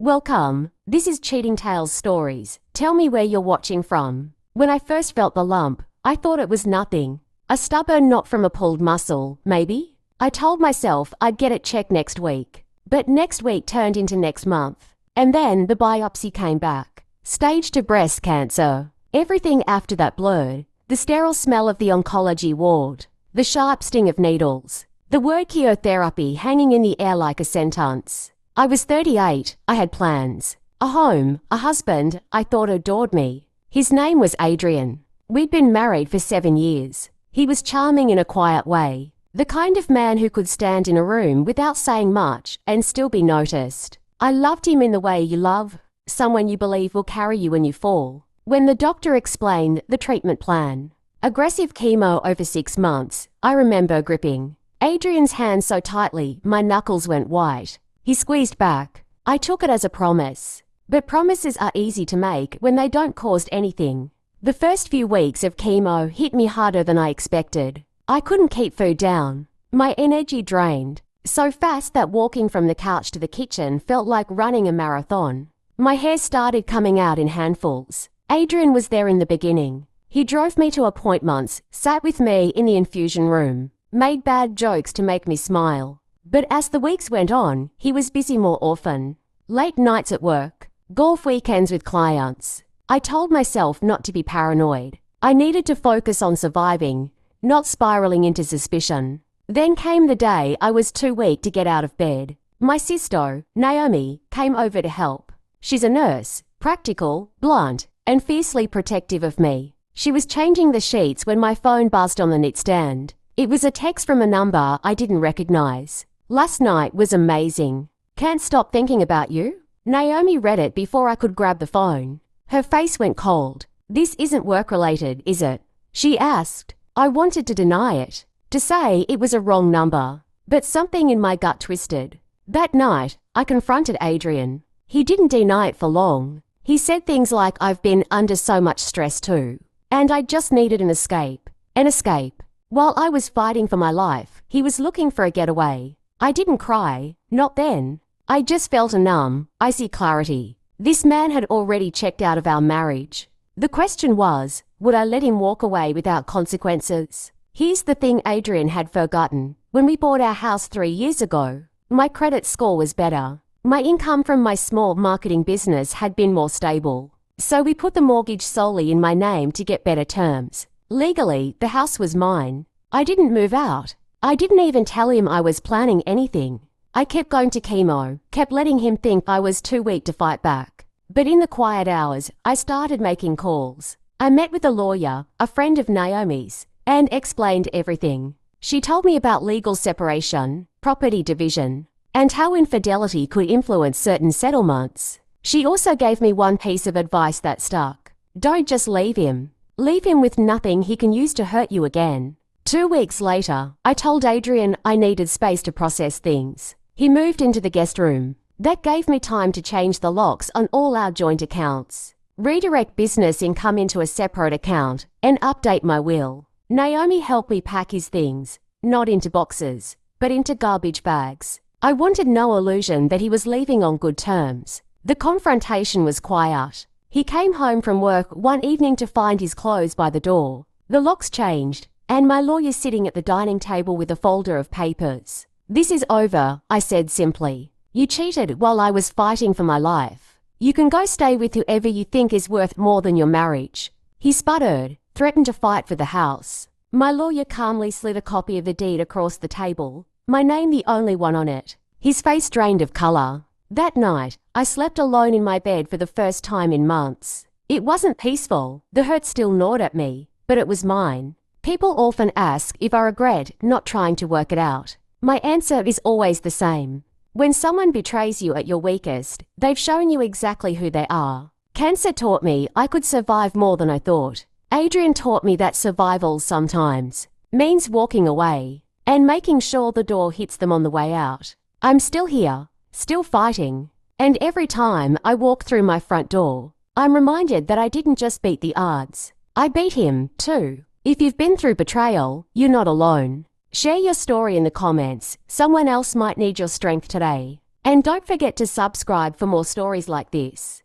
Welcome. This is Cheating Tales Stories. Tell me where you're watching from. When I first felt the lump, I thought it was nothing. A stubborn knot from a pulled muscle, maybe? I told myself I'd get it checked next week. But next week turned into next month. And then the biopsy came back. Stage 2 breast cancer. Everything after that blurred. The sterile smell of the oncology ward. The sharp sting of needles. The word chemotherapy hanging in the air like a sentence. I was 38, I had plans. A home, a husband I thought adored me. His name was Adrian. We'd been married for 7 years. He was charming in a quiet way. The kind of man who could stand in a room without saying much and still be noticed. I loved him in the way you love someone you believe will carry you when you fall. When the doctor explained the treatment plan, aggressive chemo over 6 months, I remember gripping Adrian's hand so tightly my knuckles went white. He squeezed back. I took it as a promise. But promises are easy to make when they don't cost anything. The first few weeks of chemo hit me harder than I expected. I couldn't keep food down. My energy drained so fast that walking from the couch to the kitchen felt like running a marathon. My hair started coming out in handfuls. Adrian was there in the beginning. He drove me to appointments, sat with me in the infusion room, made bad jokes to make me smile. But as the weeks went on, he was busy more often. Late nights at work, golf weekends with clients. I told myself not to be paranoid. I needed to focus on surviving, not spiraling into suspicion. Then came the day I was too weak to get out of bed. My sister, Naomi, came over to help. She's a nurse, practical, blunt, and fiercely protective of me. She was changing the sheets when my phone buzzed on the nightstand. It was a text from a number I didn't recognize. Last night was amazing. Can't stop thinking about you. Naomi read it before I could grab the phone. Her face went cold. This isn't work-related, is it? She asked. I wanted to deny it, to say it was a wrong number. But something in my gut twisted. That night, I confronted Adrian. He didn't deny it for long. He said things like I've been under so much stress too. And I just needed an escape. An escape. While I was fighting for my life, he was looking for a getaway. I didn't cry, not then. I just felt a numb, icy clarity. This man had already checked out of our marriage. The question was, would I let him walk away without consequences? Here's the thing Adrian had forgotten. When we bought our house 3 years ago, my credit score was better. My income from my small marketing business had been more stable. So we put the mortgage solely in my name to get better terms. Legally, the house was mine. I didn't move out. I didn't even tell him I was planning anything. I kept going to chemo, kept letting him think I was too weak to fight back. But in the quiet hours, I started making calls. I met with a lawyer, a friend of Naomi's, and explained everything. She told me about legal separation, property division, and how infidelity could influence certain settlements. She also gave me one piece of advice that stuck. Don't just leave him. Leave him with nothing he can use to hurt you again. 2 weeks later, I told Adrian I needed space to process things. He moved into the guest room. That gave me time to change the locks on all our joint accounts, redirect business income into a separate account, and update my will. Naomi helped me pack his things, not into boxes, but into garbage bags. I wanted no illusion that he was leaving on good terms. The confrontation was quiet. He came home from work one evening to find his clothes by the door. The locks changed, and my lawyer sitting at the dining table with a folder of papers. This is over, I said simply. You cheated while I was fighting for my life. You can go stay with whoever you think is worth more than your marriage. He sputtered, threatened to fight for the house. My lawyer calmly slid a copy of the deed across the table, my name the only one on it. His face drained of color. That night, I slept alone in my bed for the first time in months. It wasn't peaceful. The hurt still gnawed at me, but it was mine. People often ask if I regret not trying to work it out. My answer is always the same. When someone betrays you at your weakest, they've shown you exactly who they are. Cancer taught me I could survive more than I thought. Adrian taught me that survival sometimes means walking away and making sure the door hits them on the way out. I'm still here, still fighting. And every time I walk through my front door, I'm reminded that I didn't just beat the odds. I beat him, too. If you've been through betrayal, you're not alone. Share your story in the comments. Someone else might need your strength today. And don't forget to subscribe for more stories like this.